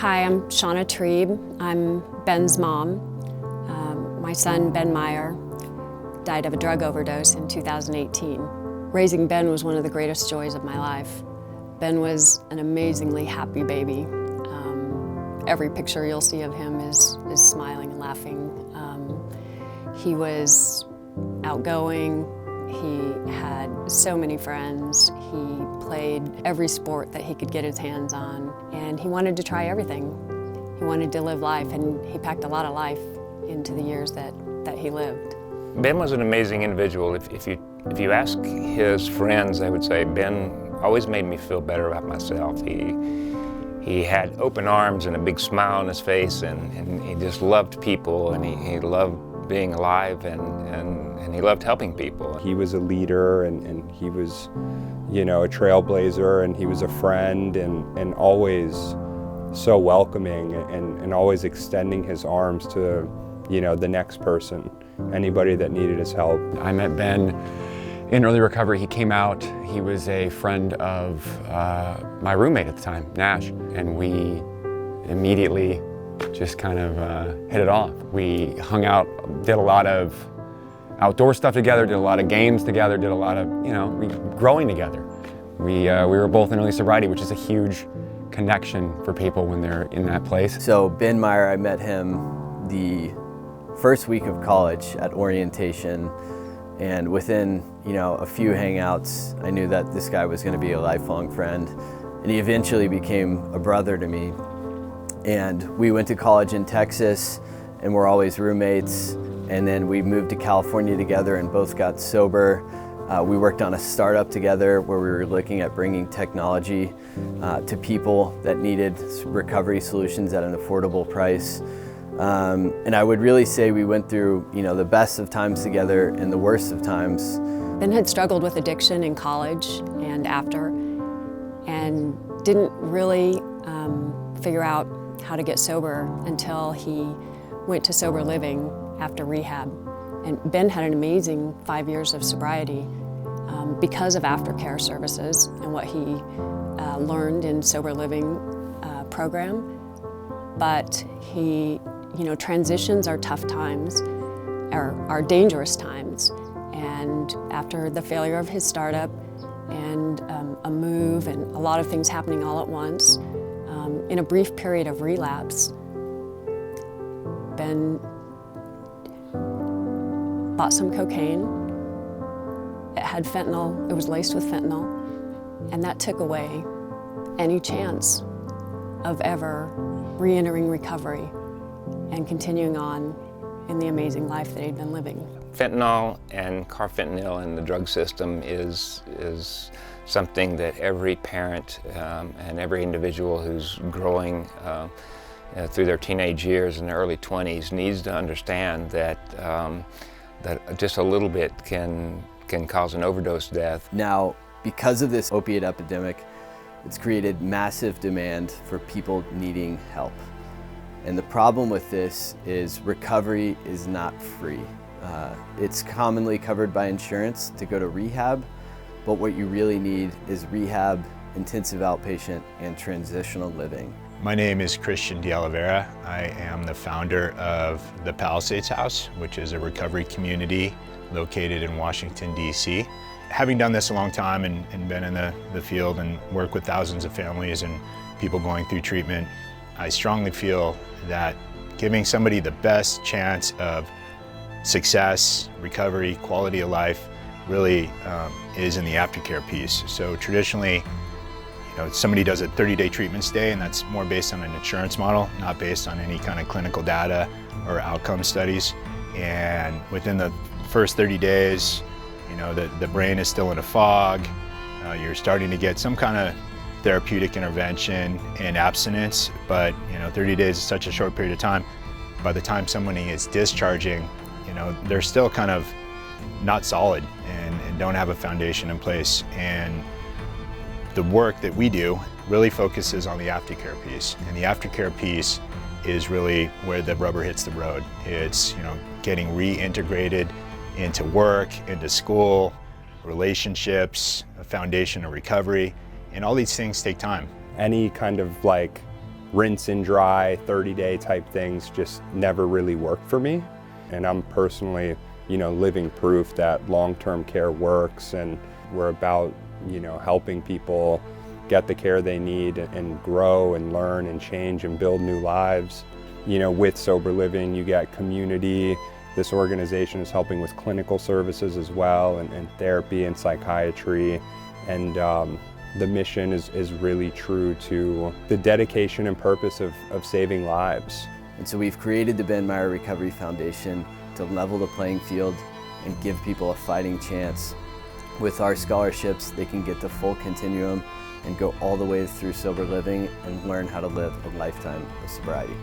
Hi, I'm Shauna Trieb. I'm Ben's mom. My son, Ben Meyer, died of a drug overdose in 2018. Raising Ben was one of the greatest joys of my life. Ben was an amazingly happy baby. Every picture you'll see of him is smiling and laughing. He was outgoing. He had so many friends. He played every sport that he could get his hands on, and he wanted to try everything. He wanted to live life, and he packed a lot of life into the years that he lived. Ben was an amazing individual. If you ask his friends, they would say Ben always made me feel better about myself. He had open arms and a big smile on his face, and he just loved people, and he loved being alive, and he loved helping people. He was a leader, and he was, you know, a trailblazer, and he was a friend, and always so welcoming, and always extending his arms to, you know, the next person, anybody that needed his help. I met Ben in early recovery. He came out, he was a friend of my roommate at the time, Nash, and we immediately just kind of hit it off. We hung out, did a lot of outdoor stuff together, did a lot of games together, did a lot of, you know, growing together. We were both in early sobriety, which is a huge connection for people when they're in that place. So Ben Meyer, I met him the first week of college at orientation, and within, you know, a few hangouts, I knew that this guy was going to be a lifelong friend, and he eventually became a brother to me. And we went to college in Texas, and we're always roommates, and then we moved to California together and both got sober. We worked on a startup together where we were looking at bringing technology to people that needed recovery solutions at an affordable price. And I would really say we went through, you know, the best of times together and the worst of times. Ben had struggled with addiction in college and after, and didn't really figure out how to get sober until he went to sober living after rehab. And Ben had an amazing 5 years of sobriety because of aftercare services and what he learned in sober living program. But he, you know, transitions are tough times, are dangerous times. And after the failure of his startup and a move and a lot of things happening all at once, in a brief period of relapse, Ben bought some cocaine. It had fentanyl, it was laced with fentanyl, and that took away any chance of ever re-entering recovery and continuing on in the amazing life that he'd been living. Fentanyl and carfentanil in the drug system is something that every parent and every individual who's growing through their teenage years and their early 20s needs to understand that that just a little bit can cause an overdose death. Now, because of this opiate epidemic, it's created massive demand for people needing help. And the problem with this is recovery is not free. It's commonly covered by insurance to go to rehab, but what you really need is rehab, intensive outpatient, and transitional living. My name is Christian de Oliveira. I am the founder of the Palisades House, which is a recovery community located in Washington, D.C. Having done this a long time and been in the field and worked with thousands of families and people going through treatment, I strongly feel that giving somebody the best chance of success, recovery, quality of life really is in the aftercare piece. So traditionally, you know, somebody does a 30-day treatment stay, and that's more based on an insurance model, not based on any kind of clinical data or outcome studies. And within the first 30 days, you know, the brain is still in a fog. You're starting to get some kind of therapeutic intervention and abstinence, but you know, 30 days is such a short period of time. By the time somebody is discharging, you know, they're still kind of not solid and don't have a foundation in place. And the work that we do really focuses on the aftercare piece. And the aftercare piece is really where the rubber hits the road. It's, you know, getting reintegrated into work, into school, relationships, a foundation of recovery, and all these things take time. Any kind of like rinse and dry, 30-day type things just never really worked for me. And I'm personally, living proof that long-term care works, and we're about, helping people get the care they need and grow and learn and change and build new lives. With Sober Living, you get community. This organization is helping with clinical services as well, and therapy and psychiatry. And the mission is really true to the dedication and purpose of saving lives. And so we've created the Ben Meyer Recovery Foundation to level the playing field and give people a fighting chance. With our scholarships, they can get the full continuum and go all the way through sober living and learn how to live a lifetime of sobriety.